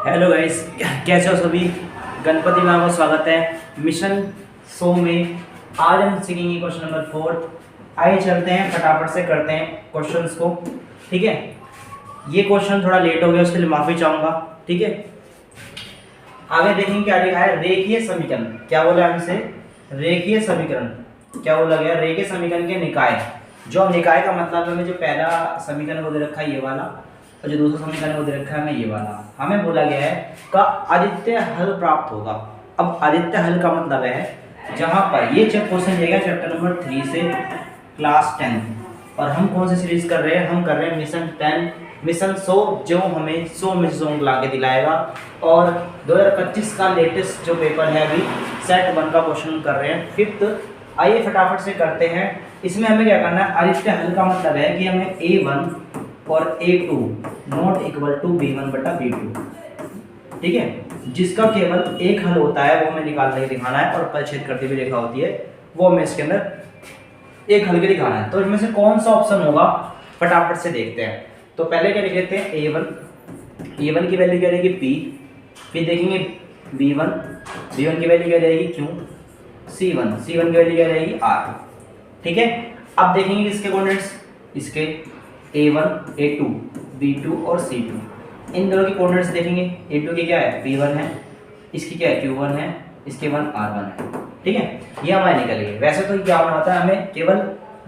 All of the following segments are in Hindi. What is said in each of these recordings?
हेलो गाइस, कैसे हो सभी। गणपति में आपका स्वागत है मिशन 100 में। आज हम सीखेंगे क्वेश्चन नंबर 4। आइए चलते हैं, फटाफट से करते हैं क्वेश्चंस को। ठीक है, ये क्वेश्चन थोड़ा लेट हो गया, उसके लिए माफ़ी चाहूँगा। ठीक है, आगे देखेंगे क्या लिखा है। रेखीय समीकरण क्या बोला हमसे, रेखीय समीकरण क्या बोला गया, रेखीय समीकरण के निकाय। जो निकाय का मतलब हमें जो पहला समीकरण को दे रखा है ये वाला, और जो दूसरा समीकरण को दे रखा है हमें ये वाला, हमें बोला गया है का आदित्य हल प्राप्त होगा। अब आदित्य हल का मतलब है जहां पर ये क्वेश्चन दिया गया चैप्टर नंबर 3 से क्लास 10, और हम कौन सी सीरीज कर रहे हैं, हम कर रहे हैं मिशन 10 मिशन 100, जो हमें 100 में 100 ला के दिलाएगा। और 2025 का लेटेस्ट जो पेपर है अभी सेट 1 का क्वेश्चन कर रहे हैं 5th। आइए फटाफट से करते हैं। इसमें हमें क्या करना है, आदित्य हल का मतलब है कि हमें A1 और A2 not equal to B1 बटा B2, ठीक है, जिसका केवल एक हल होता है वो हमें निकाल के दिखाना है, और परिच्छेद करती हुई रेखा होती है वो हमें इसके अंदर एक हल के दिखाना है। तो इनमें से कौन सा ऑप्शन होगा फटाफट से देखते हैं। तो पहले क्या लिख लेते हैं A1 की वैल्यू क्या रहेगी P, फिर देखेंगे B1 की वैल्यू क्या रहेगी Q, C1 की वैल्यू क्या रहेगी R। ठीक है, अब देखेंगे इसके कोऑर्डिनेट्स, इसके A1 A2 B2 और C2, इन दोनों की कोऑर्डिनेट्स देखेंगे। A2 की क्या है P1 है, इसकी क्या है Q1 है, इसके 1 R1 है। ठीक है, ये हमारे निकल गए। वैसे तो क्या होना होता है, हमें केवल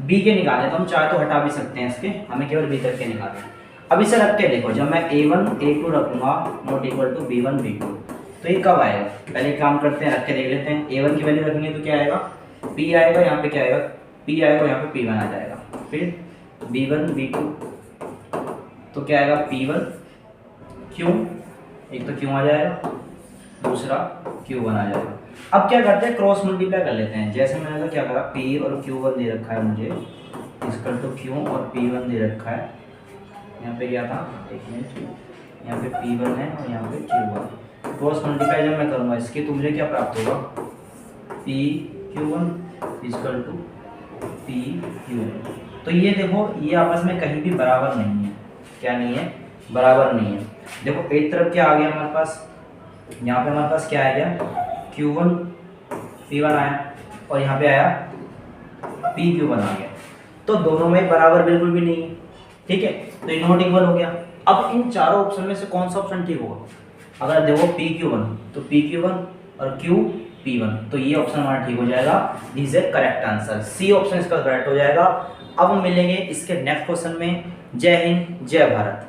B के निकालने, तो हम चाहे तो हटा भी सकते हैं इसके, हमें केवल B तक के निकालने हैं। अब इसे रख के देखो, जब मैं A1 A2 रखूंगा not equal to B1 B2, तो ये कब आएगा, पहले काम करते हैं, रख के देख लेते हैं। A1 की वैल्यू रखेंगे तो क्या आएगा P आएगा, यहाँ पे क्या आएगा P आएगा, यहाँ पे P1 आ जाएगा। फिर B1 B2 तो क्या आएगा P1 Q, एक तो Q आ जाएगा, दूसरा Q1 आ जाएगा। अब क्या करते हैं, क्रॉस मल्टीप्लाई कर लेते हैं। जैसे मैंने क्या करा, P और Q1 दे रखा है मुझे, इसका तो Q और P1 दे रखा है। यहाँ पे क्या था, एक मिनट, यहाँ पे P1 है और यहाँ पे Q1। क्रॉस मल्टीप्लाई जब मैं करूँगा इसके, तो मुझे क्या प्राप्त होगा, PQ1 इक्वल टू PQ1। तो ये देखो, ये आपस में कहीं भी बराबर नहीं है। क्या नहीं है, बराबर नहीं है। देखो एक तरफ क्या आ गया हमारे पास, यहाँ पे हमारे पास क्या आ गया Q1 P1 आया, और यहाँ पे आया PQ1 आ गया। तो दोनों में बराबर बिल्कुल भी नहीं है। ठीक है, तो ये नॉट इक्वल हो गया। अब इन चारों ऑप्शन में से कौन सा ऑप्शन ठीक होगा, अगर देखो PQ1 तो PQ1 और QP1, तो ये ऑप्शन हमारा ठीक हो जाएगा। This is correct answer, C option इसका करेक्ट हो जाएगा। अब हम मिलेंगे इसके नेक्स्ट क्वेश्चन में। जय हिंद, जय भारत।